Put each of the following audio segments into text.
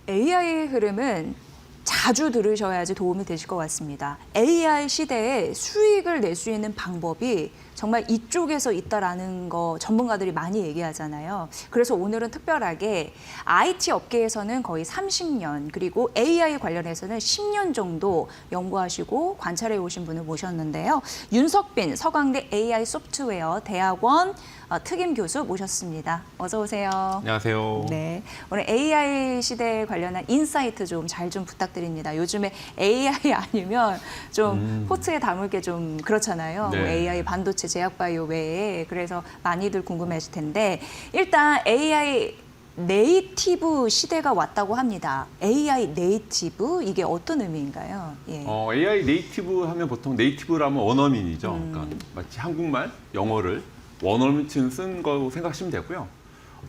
AI 흐름은 자주 들으셔야지 도움이 되실 것 같습니다. AI 시대에 수익을 낼 수 있는 방법이 정말 이쪽에서 있다라는 거 전문가들이 많이 얘기하잖아요. 그래서 오늘은 특별하게 IT 업계에서는 거의 30년, 그리고 AI 관련해서는 10년 정도 연구하시고 관찰해 오신 분을 모셨는데요. 윤석빈 서강대 AI 소프트웨어 대학원 특임 교수 모셨습니다. 어서 오세요. 안녕하세요. 네, 오늘 AI 시대에 관련한 인사이트 좀 잘 좀 부탁드립니다. 요즘에 AI 아니면 좀 포트에 담을 게 좀 그렇잖아요. 네. 뭐 AI 반도체, 제약바이오 외에. 그래서 많이들 궁금해하실 텐데 일단 AI 네이티브 시대가 왔다고 합니다. AI 네이티브 이게 어떤 의미인가요? 예. AI 네이티브 하면 보통 네이티브라면 원어민이죠. 그러니까 마치 한국말, 영어를 원어민처럼 쓴 거라고 생각하시면 되고요.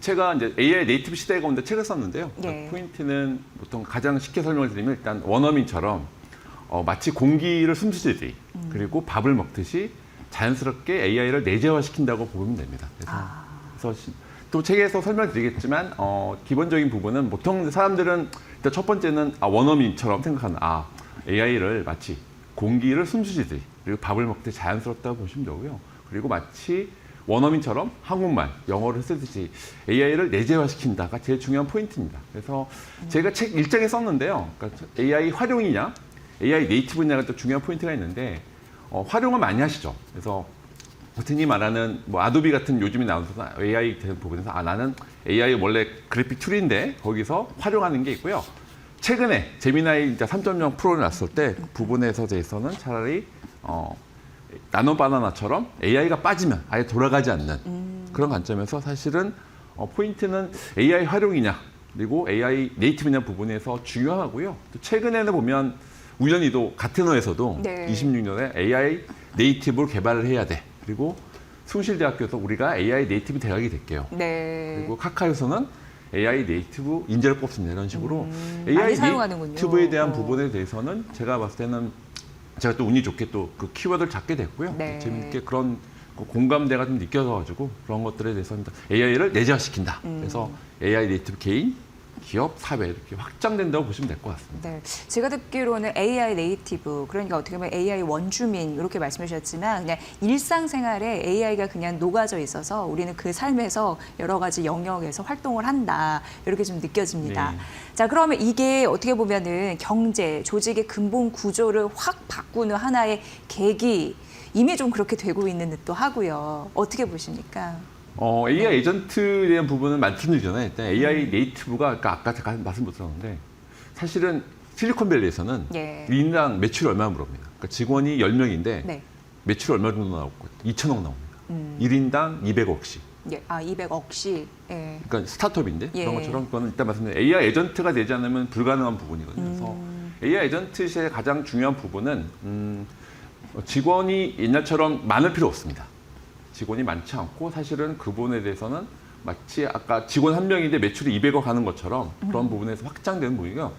제가 이제 AI 네이티브 시대가 온데 책을 썼는데요. 예. 포인트는 보통 가장 쉽게 설명을 드리면 일단 원어민처럼 마치 공기를 숨쉬듯이 그리고 밥을 먹듯이 자연스럽게 AI를 내재화시킨다고 보면 됩니다. 그래서 또 책에서 설명드리겠지만 기본적인 부분은 보통 사람들은 일단 첫 번째는 원어민처럼 생각하는 AI를 마치 공기를 숨쉬듯이 그리고 밥을 먹듯이 자연스럽다고 보시면 되고요. 그리고 마치 원어민처럼 한국말, 영어를 쓰듯이 AI를 내재화시킨다가 제일 중요한 포인트입니다. 그래서 제가 책 1장에 썼는데요. 그러니까 AI 활용이냐, AI 네이티브냐가 또 중요한 포인트가 있는데 활용을 많이 하시죠. 그래서 흔히 말하는 뭐 아도비 같은 요즘에 나오는 AI 부분에서 나는 AI 원래 그래픽 툴인데 거기서 활용하는 게 있고요. 최근에 제미나이 3.0 프로를 놨을 때 그 부분에서 대해서는 차라리 나노 바나나처럼 AI가 빠지면 아예 돌아가지 않는 그런 관점에서 사실은 포인트는 AI 활용이냐 그리고 AI 네이티브냐 부분에서 중요하고요. 또 최근에는 보면 우연히도 같은 호에서도 네. 26년에 AI 네이티브를 개발을 해야 돼. 그리고 숭실대학교에서 우리가 AI 네이티브 대학이 될게요. 네. 그리고 카카오에서는 AI 네이티브 인재를 뽑습니다. 이런 식으로 많이 AI 사용하는군요. 네이티브에 대한 부분에 대해서는 제가 봤을 때는 제가 또 운이 좋게 또 그 키워드를 잡게 됐고요. 네. 재밌게 그런 공감대가 좀 느껴져가지고 그런 것들에 대해서 AI를 내재화시킨다. 그래서 AI 네이티브 개인, 기업, 사회 이렇게 확장된다고 보시면 될 것 같습니다. 네, 제가 듣기로는 AI 네이티브, 그러니까 어떻게 보면 AI 원주민 이렇게 말씀해 주셨지만 그냥 일상생활에 AI가 그냥 녹아져 있어서 우리는 그 삶에서 여러 가지 영역에서 활동을 한다 이렇게 좀 느껴집니다. 네. 자, 그러면 이게 어떻게 보면은 경제, 조직의 근본 구조를 확 바꾸는 하나의 계기 이미 좀 그렇게 되고 있는 듯도 하고요. 어떻게 보십니까? AI 에이전트에 대한 부분은 말씀드리잖아요. 일단 AI 네이티브가 아까 잠깐 말씀 못 드렸는데 사실은 실리콘밸리에서는 예. 1인당 매출이 얼마 물어봅니다. 그러니까 직원이 10명인데 네. 매출이 얼마 정도 나오고 2천억 나옵니다. 1인당 200억씩. 예. 200억씩. 예. 그러니까 스타트업인데 예. 그런 것처럼 그거는 일단 말씀드린 AI 에이전트가 되지 않으면 불가능한 부분이거든요. 그래서 AI 에이전트의 가장 중요한 부분은 직원이 옛날처럼 많을 필요 없습니다. 직원이 많지 않고 사실은 그 부분에 대해서는 마치 아까 직원 한 명인데 매출이 200억 하는 것처럼 그런 부분에서 확장되는 부분이고요.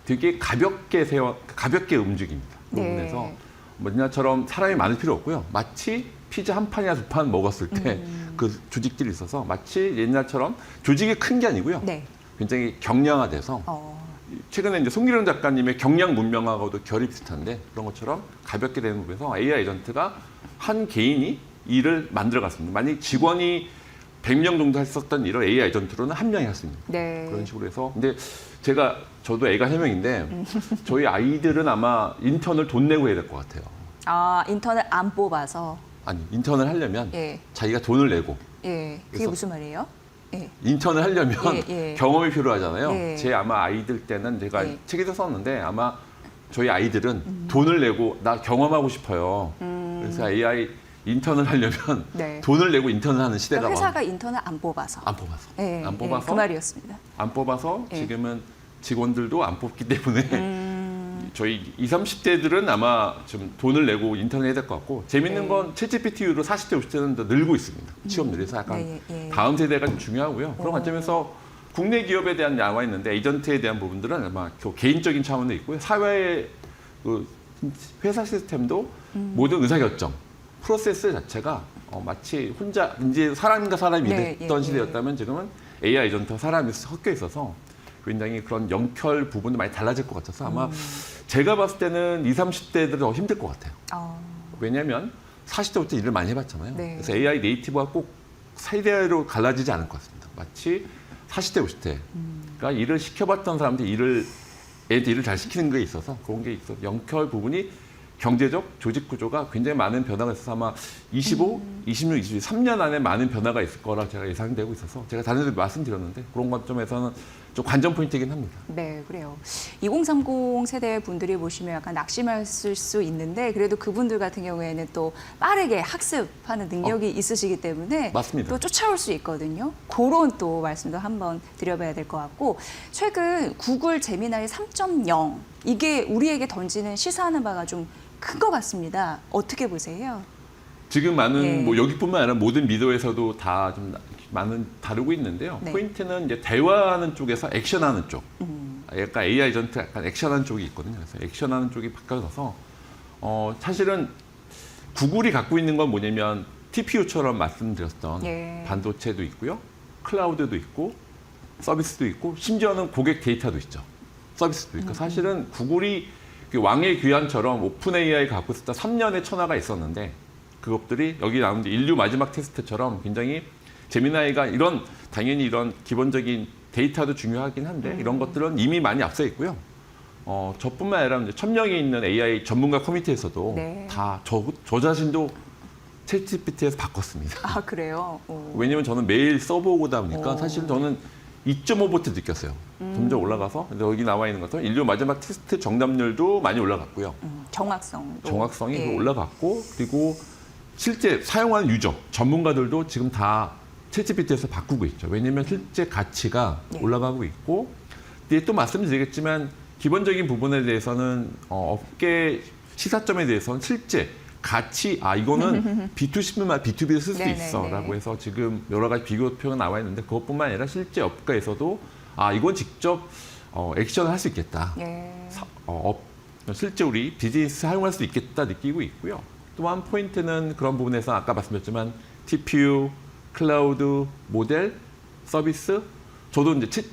되게 가볍게 움직입니다. 그 네. 부분에서 뭐 옛날처럼 사람이 많을 필요 없고요. 마치 피자 한 판이나 두 판 먹었을 때 그 조직들이 있어서 마치 옛날처럼 조직이 큰 게 아니고요. 네. 굉장히 경량화돼서 최근에 이제 송기령 작가님의 경량 문명하고도 결이 비슷한데 그런 것처럼 가볍게 되는 부분에서 AI 에이전트가 한 개인이 일을 만들어갔습니다. 만약 직원이 100명 정도 했었던 일을 AI 에이전트로는 한 명이 했습니다. 네. 그런 식으로 해서 근데 저도 애가 3명인데 저희 아이들은 아마 인턴을 돈 내고 해야 될 것 같아요. 인턴을 안 뽑아서. 아니 인턴을 하려면 예. 자기가 돈을 내고 예. 그게 그래서 무슨 말이에요? 예. 인턴을 하려면 예. 경험이 필요하잖아요. 예. 제 아마 아이들 때는 제가 예. 책에서 썼는데 아마 저희 아이들은 돈을 내고 나 경험하고 싶어요. 그래서 AI 인턴을 하려면 네. 돈을 내고 인턴을 하는 시대가 그러니까 회사가 인턴을 안 뽑아서. 안 뽑아서 예. 안 뽑아서 그 말이었습니다. 안 뽑아서 예. 지금은 직원들도 안 뽑기 때문에 저희 20, 30대들은 아마 좀 돈을 내고 인턴을 해야 될 것 같고 재밌는 네. 건 챗GPT 이후로 40대, 50대는 더 늘고 있습니다. 취업률이. 그래서 약간 네, 예. 다음 세대가 좀 중요하고요. 그런 관점에서 국내 기업에 대한 나와 있는데 에이전트에 대한 부분들은 아마 개인적인 차원도 있고요. 사회의 그 회사 시스템도 모든 의사결정, 프로세스 자체가 마치 혼자 이제 사람인가 사람이 네, 됐던 예, 시대였다면 지금은 AI 에이전트와 사람이 섞여 있어서 굉장히 그런 영결 부분도 많이 달라질 것 같아서 아마 제가 봤을 때는 20, 30대들은 더 힘들 것 같아요. 왜냐하면 40대부터 일을 많이 해봤잖아요. 네. 그래서 AI 네이티브가 꼭 세대로 갈라지지 않을 것 같습니다. 마치 40대, 50대가 일을 시켜봤던 사람들이 애한테 일을 잘 시키는 게 있어서 그런 게 있어. 영결 부분이 경제적 조직 구조가 굉장히 많은 변화가 있어서 아마 25, 26, 27, 3년 안에 많은 변화가 있을 거라 제가 예상되고 있어서 제가 다른 데도 말씀드렸는데 그런 관점에서는 좀 관전 포인트이긴 합니다. 네, 그래요. 2030 세대 분들이 보시면 약간 낙심하실 수 있는데 그래도 그분들 같은 경우에는 또 빠르게 학습하는 능력이 있으시기 때문에 맞습니다. 또 쫓아올 수 있거든요. 그런 또 말씀도 한번 드려봐야 될 것 같고 최근 구글 제미나이 3.0 이게 우리에게 던지는 시사하는 바가 좀 큰 것 같습니다. 어떻게 보세요? 지금 많은 네. 뭐 여기뿐만 아니라 모든 미디어에서도 다 좀 많은 다루고 있는데요. 네. 포인트는 이제 대화하는 쪽에서 액션하는 쪽. 약간 AI 전트 약간 액션하는 쪽이 있거든요. 그래서 액션하는 쪽이 바뀌어서 사실은 구글이 갖고 있는 건 뭐냐면 TPU처럼 말씀드렸던 예. 반도체도 있고요, 클라우드도 있고, 서비스도 있고, 심지어는 고객 데이터도 있죠. 서비스도 있고. 사실은 구글이 그 왕의 귀환처럼 오픈 AI가 갖고 있었던 3년의 천하가 있었는데 그것들이 여기 나오는 인류 마지막 테스트처럼 굉장히 제미나이가 당연히 이런 기본적인 데이터도 중요하긴 한데 이런 것들은 이미 많이 앞서 있고요. 저뿐만 아니라 이제 1000명이 있는 AI 전문가 커뮤니티에서도 네. 다 저 자신도 챗GPT에서 바꿨습니다. 아, 그래요? 오. 왜냐면 저는 매일 써보다 보니까 오. 사실 저는 2.5보트 느꼈어요. 점점 올라가서 근데 여기 나와 있는 것은 인류 마지막 테스트 정답률도 많이 올라갔고요. 정확성이 예. 올라갔고 그리고 실제 사용하는 유저, 전문가들도 지금 다 챗GPT에서 바꾸고 있죠. 왜냐하면 실제 가치가 네. 올라가고 있고 근데 또 말씀드리겠지만 기본적인 부분에 대해서는 업계 시사점에 대해서는 실제 가치, 이거는 B2C만 B2B도 쓸 수 네네네. 있어라고 해서 지금 여러 가지 비교표가 나와 있는데 그것뿐만 아니라 실제 업계에서도 이건 직접 액션을 할 수 있겠다. 예. 실제 우리 비즈니스 사용할 수 있겠다 느끼고 있고요. 또 한 포인트는 그런 부분에서 아까 말씀드렸지만 TPU, 클라우드, 모델, 서비스. 저도 이제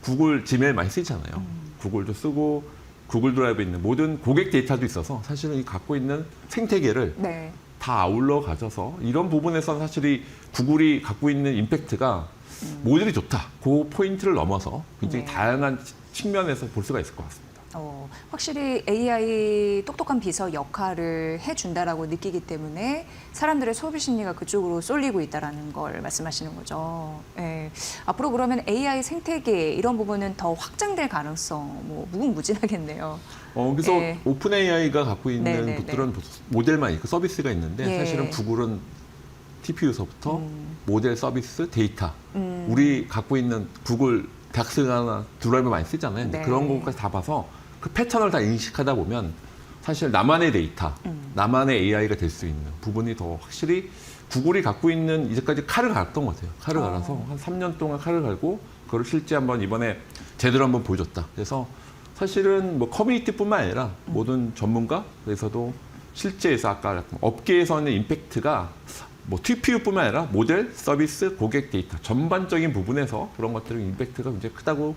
구글 지메일 많이 쓰잖아요. 구글도 쓰고 구글 드라이브에 있는 모든 고객 데이터도 있어서 사실은 이 갖고 있는 생태계를 네. 다 아울러 가져서 이런 부분에서는 사실 이 구글이 갖고 있는 임팩트가 모델이 좋다. 그 포인트를 넘어서 굉장히 네. 다양한 측면에서 볼 수가 있을 것 같습니다. 확실히 AI 똑똑한 비서 역할을 해준다라고 느끼기 때문에 사람들의 소비 심리가 그쪽으로 쏠리고 있다라는 걸 말씀하시는 거죠. 예. 앞으로 그러면 AI 생태계 이런 부분은 더 확장될 가능성 무궁무진하겠네요. 그래서 예. 오픈 AI가 갖고 있는 네네네. 것들은 모델만 있고 서비스가 있는데 예. 사실은 구글은 TPU서부터 모델 서비스, 데이터 음. 우리 갖고 있는 구글 닥스나 드라이브 많이 쓰잖아요. 근데 네. 그런 것까지 다 봐서 그 패턴을 다 인식하다 보면 사실 나만의 데이터, 나만의 AI가 될 수 있는 부분이 더 확실히 구글이 갖고 있는 이제까지 칼을 갈았던 것 같아요. 칼을 갈아서 한 3년 동안 칼을 갈고 그걸 실제 한번 이번에 제대로 한번 보여줬다. 그래서 사실은 뭐 커뮤니티뿐만 아니라 모든 전문가에서도 실제에서 아까 업계에서는 임팩트가 뭐 TPU뿐만 아니라 모델, 서비스, 고객 데이터 전반적인 부분에서 그런 것들의 임팩트가 굉장히 크다고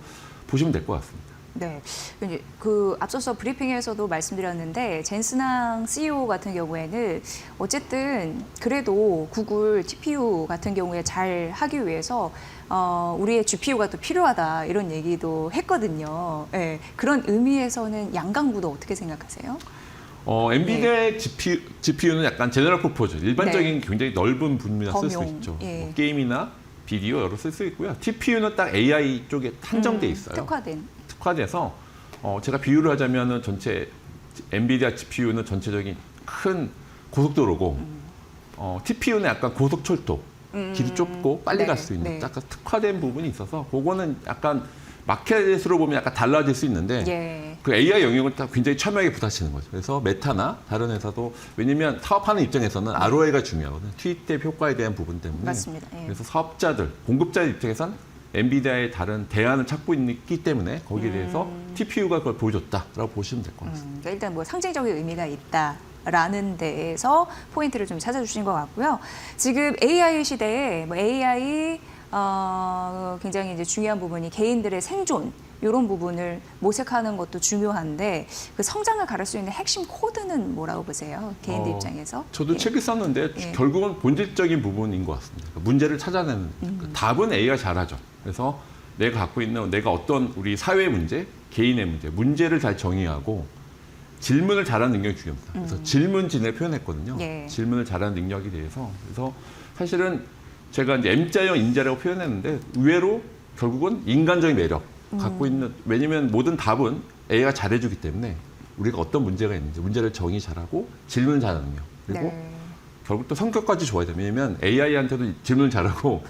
보시면 될 것 같습니다. 네, 이제 그 앞서서 브리핑에서도 말씀드렸는데 젠스낭 CEO 같은 경우에는 어쨌든 그래도 구글 TPU 같은 경우에 잘 하기 위해서 우리의 GPU가 또 필요하다 이런 얘기도 했거든요. 네, 그런 의미에서는 양강구도 어떻게 생각하세요? 엔비디아의 GPU는 약간 제너럴 퍼포즈, 일반적인 네. 굉장히 넓은 분야에 쓸 수 범용, 있죠. 예. 뭐 게임이나 비디오 여러 쓸 수 있고요. TPU는 딱 AI 쪽에 한정돼 있어요. 특화돼서 제가 비유를 하자면은 전체 엔비디아 GPU는 전체적인 큰 고속도로고 TPU는 약간 고속철도, 길이 좁고 빨리 네, 갈 수 있는 네. 약간 특화된 부분이 있어서 그거는 약간 마켓으로 보면 약간 달라질 수 있는데 예. 그 AI 영역을 딱 굉장히 첨예하게 부딪히는 거죠. 그래서 메타나 다른 회사도 왜냐면 사업하는 입장에서는 ROI가 중요하거든요. 투입 대 효과에 대한 부분 때문에. 맞습니다. 예. 그래서 사업자들, 공급자의 입장에선 엔비디아의 다른 대안을 찾고 있기 때문에 거기에 대해서 TPU가 그걸 보여줬다라고 보시면 될 것 같습니다. 그러니까 일단 뭐 상징적인 의미가 있다라는 데에서 포인트를 좀 찾아주신 것 같고요. 지금 AI 시대에 뭐 AI 굉장히 이제 중요한 부분이 개인들의 생존 이런 부분을 모색하는 것도 중요한데 그 성장을 가를 수 있는 핵심 코드는 뭐라고 보세요? 개인들 입장에서? 저도 예. 책을 썼는데 예. 결국은 본질적인 부분인 것 같습니다. 그러니까 문제를 찾아내는 그 답은 A가 잘하죠. 그래서 내가 갖고 있는 내가 어떤 우리 사회의 문제, 개인의 문제, 문제를 잘 정의하고 질문을 잘하는 능력이 중요합니다. 그래서 질문진을 표현했거든요. 예. 질문을 잘하는 능력에 대해서. 그래서 사실은 제가 이제 M자형 인재라고 표현했는데 의외로 결국은 인간적인 매력 갖고 있는, 왜냐면 모든 답은 A가 잘해주기 때문에 우리가 어떤 문제가 있는지 문제를 정의 잘하고 질문 잘하는 능력, 그리고 네. 결국 또 성격까지 좋아야 돼요. 왜냐면 AI한테도 질문 잘하고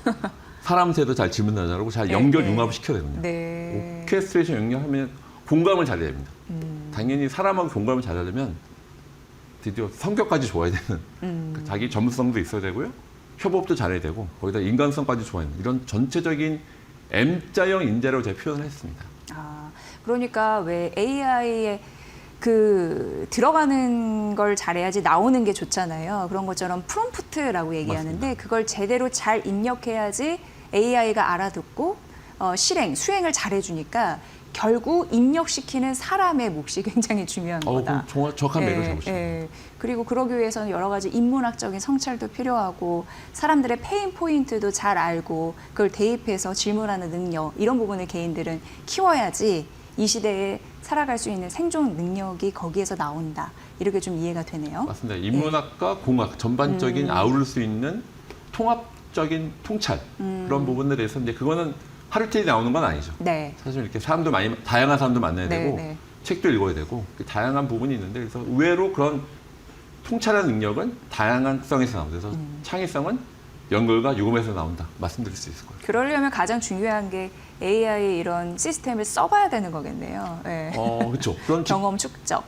사람한테도 잘 질문 잘하고 잘 연결 네. 융합을 시켜야 되거든요. 네. 오케스트레이션 영역하면 공감을 잘해야 됩니다. 당연히 사람하고 공감을 잘하려면 드디어 성격까지 좋아야 되는 자기 전문성도 있어야 되고요. 협업도 잘해야 되고 거기다 인간성까지 좋아야 되는 이런 전체적인 M자형 인재라고 제가 표현을 했습니다. 아, 그러니까 왜 AI에 그 들어가는 걸 잘해야지 나오는 게 좋잖아요. 그런 것처럼 프롬프트라고 얘기하는데 맞습니다. 그걸 제대로 잘 입력해야지 AI가 알아듣고 수행을 잘해주니까 결국 입력시키는 사람의 몫이 굉장히 중요한 거다. 그럼 정확한 맥을 잡으시네요. 그리고 그러기 위해서는 여러 가지 인문학적인 성찰도 필요하고 사람들의 페인 포인트도 잘 알고 그걸 대입해서 질문하는 능력 이런 부분을 개인들은 키워야지 이 시대에 살아갈 수 있는 생존 능력이 거기에서 나온다. 이렇게 좀 이해가 되네요. 맞습니다. 인문학과 공학 전반적인 아우를 수 있는 통합적인 통찰 그런 부분에 대해서 이제 그거는 하루 이틀이 나오는 건 아니죠. 네. 사실 이렇게 사람도 다양한 사람도 만나야 네, 되고 네. 책도 읽어야 되고 다양한 부분이 있는데 그래서 의외로 그런 통찰한 능력은 다양성에서 나온다. 그래서 창의성은 연결과 유금에서 나온다. 말씀드릴 수 있을 거예요. 그러려면 가장 중요한 게 AI의 이런 시스템을 써봐야 되는 거겠네요. 네. 그렇죠. 그런 경험 축적.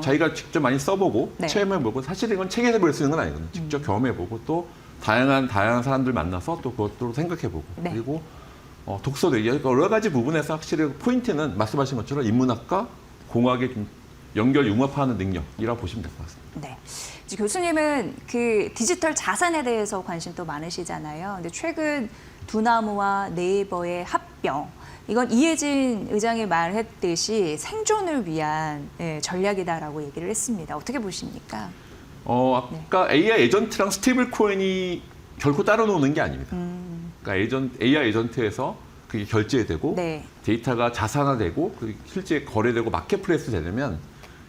자기가 직접 많이 써보고 네. 체험해보고 사실 이건 책에서 볼 수 있는 건 아니거든요. 직접 경험해보고 또 다양한 사람들 만나서 또 그것도 생각해보고 네. 그리고 독서도 여러 가지 부분에서 확실히 포인트는 말씀하신 것처럼 인문학과 공학의 좀 연결 융합하는 능력이라고 보시면 될 것 같습니다. 네. 이제 교수님은 그 디지털 자산에 대해서 관심도 많으시잖아요. 근데 최근 두나무와 네이버의 합병, 이건 이혜진 의장이 말했듯이 생존을 위한 전략이다라고 얘기를 했습니다. 어떻게 보십니까? 아까 AI 에이전트랑 스테이블 코인이 결코 따로 노는 게 아닙니다. 그러니까 AI 에이전트에서 그게 결제되고 네. 데이터가 자산화되고 실제 거래되고 마켓플레이스 되려면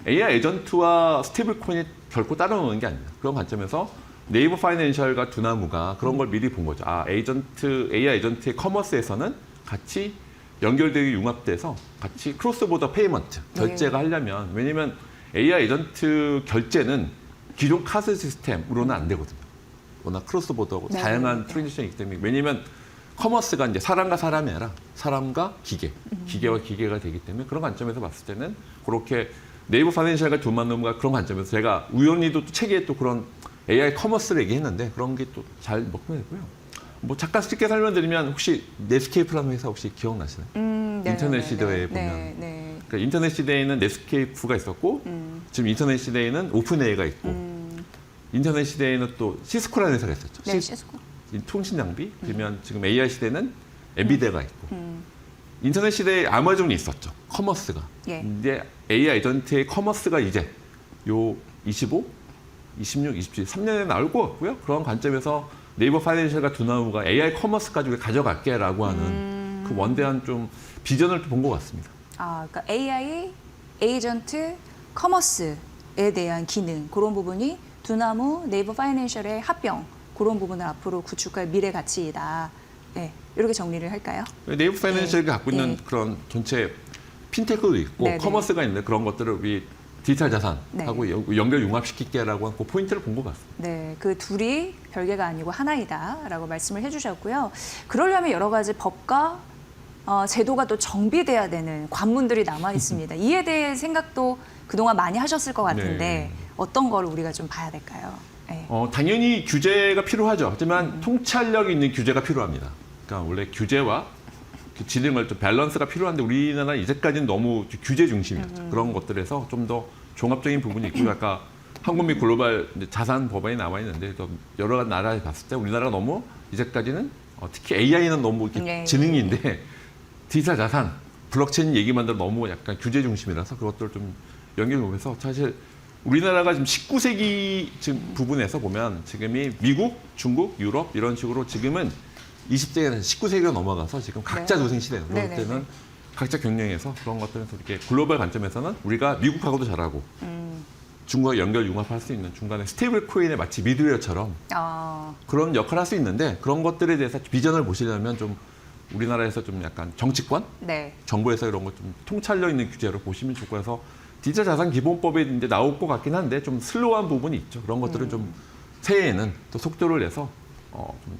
AI 에이전트와 스테이블 코인이 결코 따로 노는 게 아닙니다. 그런 관점에서 네이버 파이낸셜과 두나무가 그런 걸 미리 본 거죠. AI 에이전트의 커머스에서는 같이 연결되기 융합돼서 같이 크로스보더 페이먼트 결제가 하려면 왜냐면 AI 에이전트 결제는 기존 카드 시스템으로는 안 되거든요. 워낙 크로스보더고 네. 다양한 트랜지션이기 때문에 왜냐면 커머스가 이제 사람과 사람이 아니라 사람과 기계, 기계와 기계가 되기 때문에 그런 관점에서 봤을 때는 그렇게 네이버 파이낸셜과 두나무가 그런 관점에서 제가 우연히도 또 책에 또 그런 AI 커머스를 얘기했는데 그런 게 또 잘 먹히고요. 뭐 잠깐 쉽게 설명드리면 혹시 넷스케이프라는 회사 혹시 기억나시나요? 인터넷 시대에 보면 그러니까 인터넷 시대에는 넷스케이프가 있었고 지금 인터넷 시대에는 오픈AI가 있고 인터넷 시대에는 또 시스코라는 회사가 있었죠. 네, 시스코. 통신 장비. 그러면 지금 AI 시대는 엔비디아가 있고 인터넷 시대에 아마존이 있었죠. 커머스가. 예. 근데 AI 에이전트의 커머스가 이제 요 25, 26, 27, 3년에 나올 것 같고요. 그런 관점에서 네이버 파이낸셜과 두나무가 AI 커머스까지 가져갈게라고 하는 그 원대한 좀 비전을 본 것 같습니다. 그러니까 AI 에이전트 커머스에 대한 기능 그런 부분이 두나무 네이버 파이낸셜의 합병 그런 부분을 앞으로 구축할 미래 가치이다. 네, 이렇게 정리를 할까요? 네이버 파이낸셜이 갖고 있는 네. 그런 전체 핀테크도 있고 네, 네. 커머스가 있는데 그런 것들을 우리 디지털 자산하고 연결 융합시킬게라고 한 그 포인트를 본 것 같습니다. 네, 그 둘이 별개가 아니고 하나이다라고 말씀을 해주셨고요. 그러려면 여러 가지 법과 제도가 또 정비돼야 되는 관문들이 남아 있습니다. 이에 대해 생각도 그동안 많이 하셨을 것 같은데 네. 어떤 걸 우리가 좀 봐야 될까요? 네. 당연히 규제가 필요하죠. 하지만 통찰력 있는 규제가 필요합니다. 그러니까 원래 규제와 그 진행을 좀 밸런스가 필요한데 우리나라 이제까지는 너무 규제 중심이었죠. 그런 것들에서 좀 더 종합적인 부분이 있고 아까 한국 및 글로벌 자산 법안이 나와 있는데 또 여러 나라에 봤을 때 우리나라가 너무 이제까지는 특히 AI는 너무 이렇게 네. 지능인데 디지털 자산, 블록체인 얘기만 들어 너무 약간 규제 중심이라서 그것들을 좀 연결해 보면서 사실 우리나라가 지금 19세기 지금 부분에서 보면 지금이 미국, 중국, 유럽 이런 식으로 지금은 20세기에서 19세기가 넘어가서 지금 각자 네. 도생 시대예요. 그럴 네네네. 때는 각자 경영해서 그런 것들에서 이렇게 글로벌 관점에서는 우리가 미국하고도 잘하고 중국과 연결 융합할 수 있는 중간에 스테이블 코인의 마치 미드웨어처럼 그런 역할을 할 수 있는데 그런 것들에 대해서 비전을 보시려면 좀 우리나라에서 좀 약간 정치권, 네. 정부에서 이런 거 좀 통찰력 있는 규제로 보시면 좋고 해서 디지털 자산 기본법에 이제 나올 것 같긴 한데 좀 슬로우한 부분이 있죠. 그런 것들은 좀 새해에는 또 속도를 내서 좀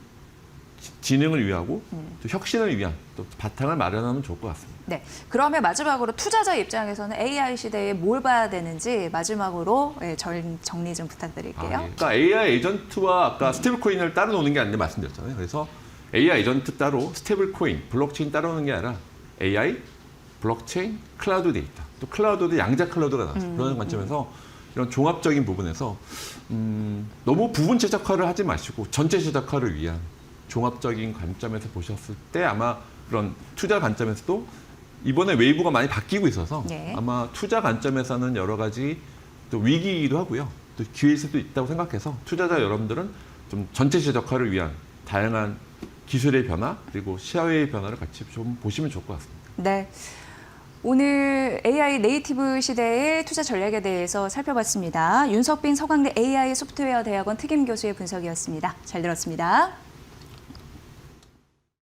진흥을 위하고 또 혁신을 위한 또 바탕을 마련하면 좋을 것 같습니다. 네. 그러면 마지막으로 투자자 입장에서는 AI 시대에 뭘 봐야 되는지 마지막으로 정리 좀 부탁드릴게요. 그러니까 AI 에이전트와 아까 스테이블 코인을 따로 노는 게 아닌데 말씀드렸잖아요. 그래서 AI 에이전트 따로 스테이블 코인, 블록체인 따로 노는 게 아니라 AI, 블록체인, 클라우드 데이터, 또 클라우드도 양자 클라우드가 나왔어요. 그런 관점에서 이런 종합적인 부분에서 너무 부분 최적화를 하지 마시고 전체 최적화를 위한 종합적인 관점에서 보셨을 때 아마 그런 투자 관점에서도 이번에 웨이브가 많이 바뀌고 있어서 네. 아마 투자 관점에서는 여러 가지 또 위기이기도 하고요. 또 기회일 수도 있다고 생각해서 투자자 여러분들은 좀 전체 최적화를 위한 다양한 기술의 변화 그리고 시야의 변화를 같이 좀 보시면 좋을 것 같습니다. 네. 오늘 AI 네이티브 시대의 투자 전략에 대해서 살펴봤습니다. 윤석빈 서강대 AI 소프트웨어 대학원 특임 교수의 분석이었습니다. 잘 들었습니다.